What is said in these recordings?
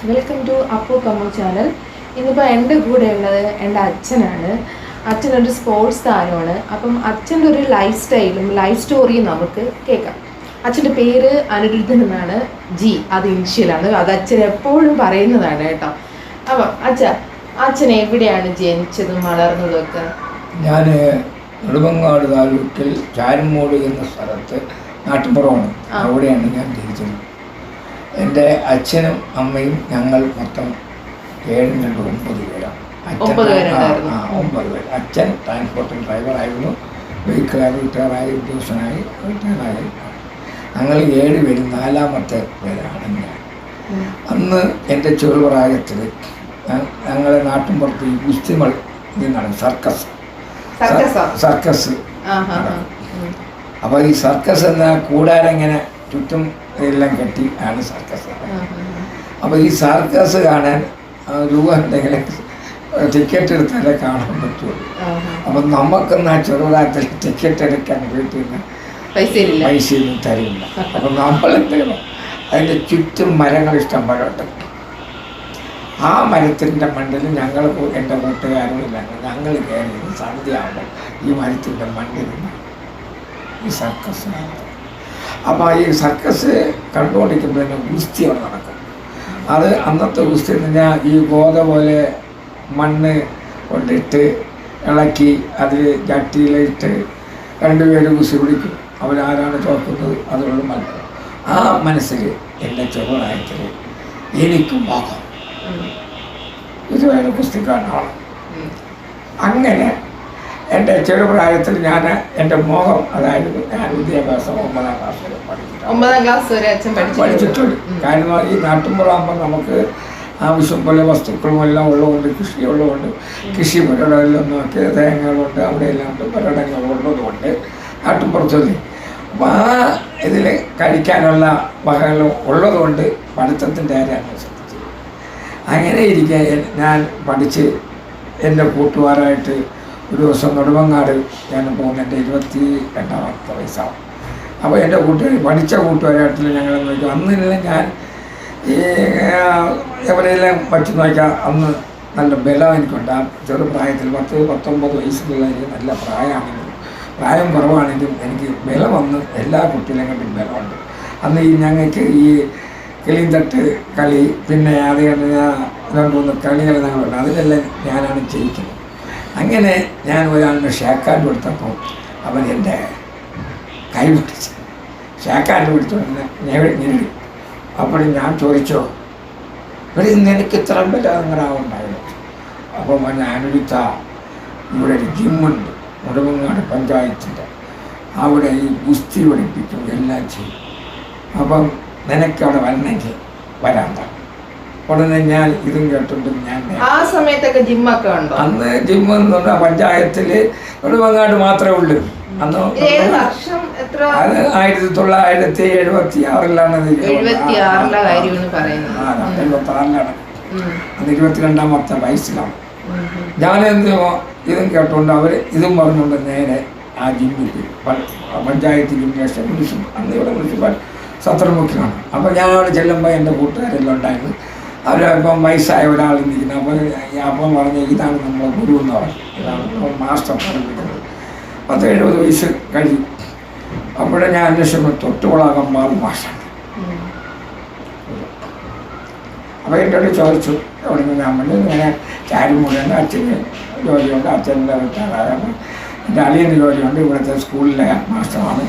Welcome to Appu Kammu channel. ഇന്നിപ്പോൾ എൻ്റെ കൂടെ ഉള്ളത് എൻ്റെ അച്ഛനാണ്. അച്ഛനൊരു സ്പോർട്സ് താരമാണ്. അപ്പം അച്ഛൻ്റെ ഒരു ലൈഫ് സ്റ്റൈലും ലൈഫ് സ്റ്റോറിയും നമുക്ക് കേൾക്കാം. അച്ഛൻ്റെ പേര് അനിരുദ്ധൻ എന്നാണ്. ജി അത് ഇനിഷ്യലാണ്. അത് അച്ഛൻ എപ്പോഴും പറയുന്നതാണ് കേട്ടോ. അപ്പം അച്ഛൻ എവിടെയാണ് ജനിച്ചതും വളർന്നതും ഒക്കെ? ഞാൻ നെടുമങ്ങാട് താലൂക്കിൽ ചാരുമൂട് എന്ന സ്ഥലത്ത് നാട്ടുപുറമാണ്. അവിടെയാണ് ഞാൻ ജനിച്ചത്. എൻ്റെ അച്ഛനും അമ്മയും ഞങ്ങൾ മൊത്തം 9 പേരാണ്. 9 പേര്. അച്ഛൻ ട്രാൻസ്പോർട്ടിംഗ് ഡ്രൈവറായിരുന്നു. വെഹിക്കിൾ റിട്ടയറായി, ഉദ്യോഗസ്ഥനായി റിട്ടയറായി. ഞങ്ങൾ 7 പേരും 4ാമത്തെ പേരാണ് ഞാൻ. അന്ന് എൻ്റെ ചെറുപ്രായത്തിൽ ഞങ്ങളെ നാട്ടിൻപുറത്ത് ഈ ഗുസ്തിമൾ നടക്കും, സർക്കസ്. അപ്പോൾ ഈ സർക്കസ് എന്ന കൂടാരങ്ങനെ ചുറ്റും എല്ലാം കെട്ടി ആണ് സർക്കസ്. അപ്പോൾ ഈ സർക്കസ് കാണാൻ രൂപ എന്തെങ്കിലും ടിക്കറ്റ് എടുത്താലേ കാണാൻ പറ്റുള്ളൂ. അപ്പം നമുക്കൊന്നും ആ ചെറുതാത്തിൽ ടിക്കറ്റ് എടുക്കാൻ വീട്ടിൽ നിന്ന് പൈസയൊന്നും തരില്ല. അപ്പം നമ്മളെന്തെങ്കിലും അതിൻ്റെ ചുറ്റും മരങ്ങൾ ഇഷ്ടം പോലെ. ആ മരത്തിൻ്റെ മണ്ടിൽ ഞങ്ങൾ എൻ്റെ കൂട്ടുകാരും ഇല്ല, ഞങ്ങൾ കയറി സന്ധ്യ ആകുമ്പോൾ ഈ മരത്തിൻ്റെ മണ്ടിൽ ഈ സർക്കസ്. അപ്പോൾ ഈ സർക്കസ് കണ്ടുകൊണ്ടിരിക്കുമ്പോൾ തന്നെ ഗുസ്തി അവിടെ നടക്കും. അത് അന്നത്തെ ഗുസ്തി എന്ന് പറഞ്ഞാൽ ഈ ഗോത പോലെ മണ്ണ് കൊണ്ടിട്ട് ഇളക്കി അതിൽ ചട്ടിയിലിട്ട് 2 പേര് ഗുസ്തി പിടിക്കും. അവരാരാണ് തോക്കുന്നത് അതുകൊണ്ട് മത്സരം. ആ മനസ്സിൽ എൻ്റെ ചെറുതായിട്ട് എനിക്ക് മോഹം ഇതുവരെ ഗുസ്തിക്കാരനാണ്. അങ്ങനെ എൻ്റെ ചെറുപ്രായത്തിൽ ഞാൻ എൻ്റെ മോഹം അതായിരുന്നു. ഞാൻ വിദ്യാഭ്യാസം 9ാം ക്ലാസ് വരെ പഠിച്ചിട്ടുണ്ട്. കാരണം ഈ നാട്ടിൻപുറമാകുമ്പോൾ നമുക്ക് ആവശ്യം പോലെ വസ്തുക്കളും എല്ലാം ഉള്ളതുകൊണ്ട്, കൃഷിയുള്ളതുകൊണ്ട്, കൃഷി പുരടമെല്ലാം നോക്കി തേങ്ങകളുണ്ട്, അവിടെയെല്ലാം ഉണ്ട്, പുരടങ്ങളുള്ളതുകൊണ്ട് നാട്ടിൻപുറത്തല്ലേ. അപ്പോൾ ആ ഇതിൽ കഴിക്കാനുള്ള വകകളും ഉള്ളതുകൊണ്ട് പഠിത്തത്തിൻ്റെ കാര്യമാണ് ശ്രദ്ധിച്ചത്. അങ്ങനെ ഇരിക്കെ ഞാൻ പഠിച്ച് എൻ്റെ കൂട്ടുകാരായിട്ട് ഒരു ദിവസം നെടുമങ്ങാട് ഞാൻ പോകുന്ന എൻ്റെ 22ാമത്തെ വയസ്സാവും. അപ്പോൾ എൻ്റെ പഠിച്ച കൂട്ടുകാരായിട്ട് ഞങ്ങൾ നോക്കും. അന്നെല്ലാം ഞാൻ ഈ എവിടെയെല്ലാം വച്ച് നോക്കിയാൽ അന്ന് നല്ല ബലം എനിക്കുണ്ട്. ആ ചെറുപ്രായത്തിൽ 10-19 വയസ്സുള്ളതിൽ നല്ല പ്രായമാണെങ്കിലും പ്രായം കുറവാണെങ്കിലും എനിക്ക് ബലം വന്ന് എല്ലാ കുട്ടികളെയും കണ്ടും ബലമുണ്ട്. അന്ന് ഈ ഞങ്ങൾക്ക് ഈ കിളിന്തട്ട് കളി, പിന്നെ അത് 2-3 കളികൾ ഞങ്ങളുണ്ട്. അതിലെല്ലാം ഞാനാണ് ജയിക്കുന്നത്. അങ്ങനെ ഞാൻ ഒരാളുടെ ഷേക്കാൻഡ് കൊടുത്തപ്പോൾ അവൻ എൻ്റെ കൈ പിടിച്ച് ഷേക്കാൻഡ് പിടിച്ചോണ്ട് ഞെരടി. അപ്പോൾ ഞാൻ ചോദിച്ചോ, ഇവിടെ നിനക്ക് ഇത്ര ബലങ്ങളാവുണ്ടായിരുന്നു? അപ്പോൾ ഞാനൊരുത്ത ഇവിടെ ഒരു ജിമ്മുണ്ട് നെടുമങ്ങാട് പഞ്ചായത്തിൻ്റെ, അവിടെ ഈ ഗുസ്തി പഠിപ്പിക്കും, എല്ലാം ചെയ്യും. അപ്പം നിനക്കവിടെ വരണമെങ്കിൽ വരാൻ പറഞ്ഞു. ഉടനെ ഞാൻ ഇതും കേട്ടിട്ട് ഞാൻ ആ സമയത്തൊക്കെ ജിമ്മൊക്കെ ഉണ്ടോ? അന്ന് ജിമ്മ് എന്ന് പറഞ്ഞാൽ പഞ്ചായത്തിൽ നെടുമങ്ങാട് മാത്രമേ ഉള്ളൂ. അന്ന് അത് 1976-ലാണ്. 1976-ലാണ്. അന്ന് 22ാമത്തെ വയസ്സിലാണ്. ഞാനെന്ത് ഇതും കേട്ടുകൊണ്ട് അവർ ഇതും പറഞ്ഞുകൊണ്ട് നേരെ ആ ജിമ്മിൽ പഞ്ചായത്ത് ജിംനേഷ്യം അന്ന് ഇവിടെ മുനിസിപ്പൽ സത്രമുഖ്യമാണ്. അപ്പോൾ ഞാൻ അവിടെ ചെല്ലുമ്പോൾ എൻ്റെ കൂട്ടുകാരെല്ലാം ഉണ്ടായിരുന്നു. അവരിപ്പം വയസ്സായ ഒരാൾ നിൽക്കുന്നത്. അപ്പം പറഞ്ഞ് ഇതാണ് നമ്മളെ ഗുരു എന്ന് പറഞ്ഞു, ഇതാണ് മാസ്റ്റർ പഠിപ്പിക്കുന്നത്. 10-70 വയസ്സ് കഴിയും. അപ്പോഴേ ഞാൻ അന്വേഷിച്ചു തൊട്ടുകൊളാകമ്പാൽ മാഷാണ്. അപ്പോൾ എന്നോട് ചോദിച്ചു എവിടെ നിന്ന്. ഞാൻ പറഞ്ഞു ഇങ്ങനെ ചാരുമൂടുണ്ട്, അച്ഛന് ജോലിയുണ്ട്, അച്ഛൻ്റെ റിട്ടയറായാണ്, എൻ്റെ അളിയൻ്റെ ജോലിയുണ്ട്, ഇവിടുത്തെ സ്കൂളിലെ മാസ്റ്ററാണ്,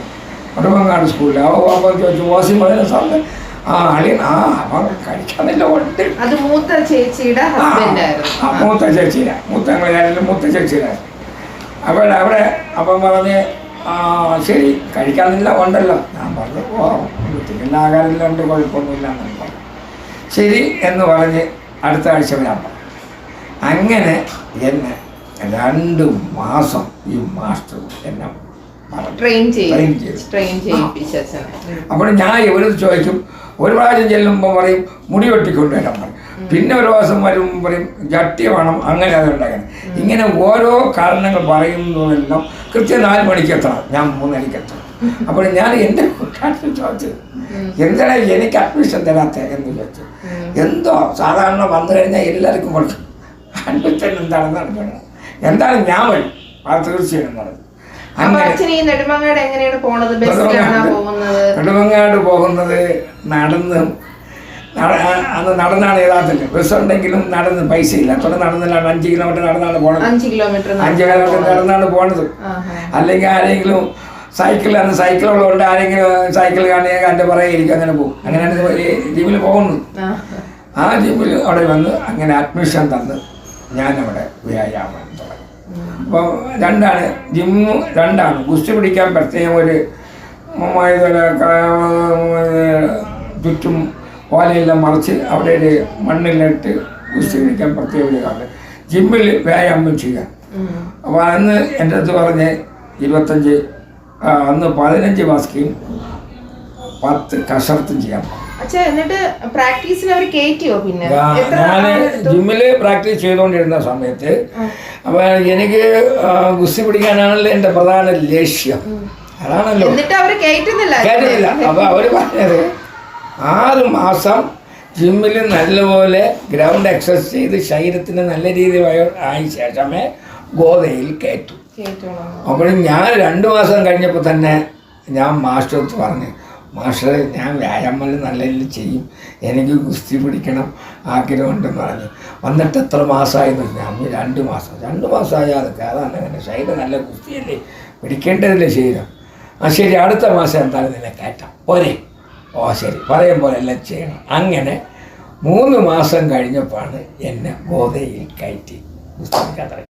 നെടുമങ്ങാട് സ്കൂളിലെ. അപ്പോൾ ചോദിച്ചു ഓസി വളരെ സാറിന് അളിയൻ അവൻ കഴിക്കാന്നില്ല ഉണ്ട്. അത് മൂത്ത ചേച്ചിയുടെ മൂത്ത ചേച്ചിയുടെ. അവിടെ അപ്പം പറഞ്ഞ് ശരി കഴിക്കാന്നില്ല ഉണ്ടല്ലോ. ഞാൻ പറഞ്ഞു വീട്ടിൽ ആകാരെല്ലാം ഉണ്ട്, കുഴപ്പമൊന്നുമില്ല എന്ന് പറഞ്ഞു. ശരി എന്ന് പറഞ്ഞ് അടുത്ത ആഴ്ച വരാൻ പറഞ്ഞു. അങ്ങനെ എന്നെ 2 മാസം ഈ മാസ്റ്റർ എന്നെ ട്രെയിൻ ചെയ്യിപ്പിച്ചു. അപ്പോൾ ഞാൻ ഇവരോട് ചോദിക്കും, ഒരു പ്രാവശ്യം ചെല്ലുമ്പോൾ പറയും മുടി വെട്ടിക്കൊണ്ടുവരാൻ പറയും, പിന്നെ ഒരു ദിവസം വരുമ്പോൾ പറയും ജട്ടി വേണം, അങ്ങനെ അതുണ്ടാക്കണം. ഇങ്ങനെ ഓരോ കാരണങ്ങൾ പറയുന്നതെല്ലാം കൃത്യം 4 മണിക്ക് എത്തണം, ഞാൻ 3 മണിക്ക് എത്തണം. അപ്പോൾ ഞാൻ എൻ്റെ കൂട്ടുകാരൻ ചോദിച്ചു, എന്താണ് എനിക്ക് അഡ്മിഷൻ തരാത്ത എന്ന് ചോദിച്ചു. എന്തോ സാധാരണ വന്നു കഴിഞ്ഞാൽ എല്ലാവർക്കും കൊടുക്കും, അഡ്മിഷൻ എന്താണെന്ന് അറിഞ്ഞോളാം, എന്താണ് ഞാൻ വഴി അത് തീർച്ചയായും പറഞ്ഞു. നെടുമങ്ങാട് പോകുന്നത് നടന്ന്, അന്ന് നടന്നാണ് യഥാർത്ഥത്തിൽ. ബസ് ഉണ്ടെങ്കിലും നടന്ന്, പൈസ ഇല്ല, അത്ര നടന്നില്ലാണ് 5 കിലോമീറ്റർ നടന്നാണ് പോണത്. 5 കിലോമീറ്റർ നടന്നാണ് പോണത്. അല്ലെങ്കിൽ ആരെങ്കിലും സൈക്കിളാണ്, സൈക്കിളുള്ളതുകൊണ്ട് ആരെങ്കിലും സൈക്കിൾ കാണിയാൽ എൻ്റെ പുറകെ ഇരിക്കും, അങ്ങനെ പോകും. അങ്ങനെയാണ് ജിമ്മിൽ പോകുന്നത്. ആ ജിമ്മിൽ അവിടെ വന്ന് അങ്ങനെ അഡ്മിഷൻ തന്ന് ഞാനവിടെ വ്യായാമം തുടങ്ങി. അപ്പോൾ രണ്ടാണ് ജിമ്മ്, രണ്ടാണ് ഗുസ്തി പിടിക്കാൻ പ്രത്യേകം ഒരു ചുറ്റും ഓലയെല്ലാം മറിച്ച് അവിടെ ഒരു മണ്ണിലിട്ട് ഗുസ്തി പിടിക്കാൻ പ്രത്യേക ഒരു കാലം ജിമ്മിൽ വ്യായാമം ചെയ്യാം. അപ്പോൾ അന്ന് എൻ്റെ അടുത്ത് പറഞ്ഞ് 25 അന്ന് 15 ബാസ്കയും 10 കസർത്തും ചെയ്യാൻ. ഞാൻ ജിമ്മിൽ പ്രാക്ടീസ് ചെയ്തുകൊണ്ടിരുന്ന സമയത്ത് അപ്പോൾ എനിക്ക് ഗുസ്തി പിടിക്കാനാണല്ലോ എൻ്റെ പ്രധാന ലക്ഷ്യം. അതാണല്ലോ കേട്ടില്ല. അപ്പോൾ അവർ പറഞ്ഞത് 6 മാസം ജിമ്മിൽ നല്ലപോലെ ഗ്രൗണ്ട് എക്സസൈസ് ചെയ്ത് ശരീരത്തിന് നല്ല രീതിയിൽ ആയ ശേഷമേ ഗോതയിൽ കയറ്റു. അപ്പോൾ ഞാൻ 2 മാസം കഴിഞ്ഞപ്പോൾ തന്നെ ഞാൻ മാസ്റ്റർക്ക് പറഞ്ഞു, മാസ്റ്റർ ഞാൻ വ്യായാമം നല്ല രീതിയിൽ ചെയ്യും, എനിക്ക് ഗുസ്തി പിടിക്കണം ആഗ്രഹമുണ്ടെന്ന് പറഞ്ഞു. വന്നിട്ട് എത്ര മാസമായെന്ന് ഞാൻ 2 മാസം. 2 മാസമായ അതൊക്കെ അതാണ് അങ്ങനെ ശരീരം നല്ല ഗുസ്തിയല്ലേ, പിടിക്കേണ്ടതല്ലേ ശരീരം. ശരി, അടുത്ത മാസം എന്തായാലും നിന്നെ കയറ്റാം പോരെ. ശരി, പറയും പോലെ എല്ലാം ചെയ്യണം. അങ്ങനെ 3 മാസം കഴിഞ്ഞപ്പോഴാണ് എന്നെ ഗോതയിൽ കയറ്റി ഗുസ്തി പിടിക്കാൻ തുടങ്ങി.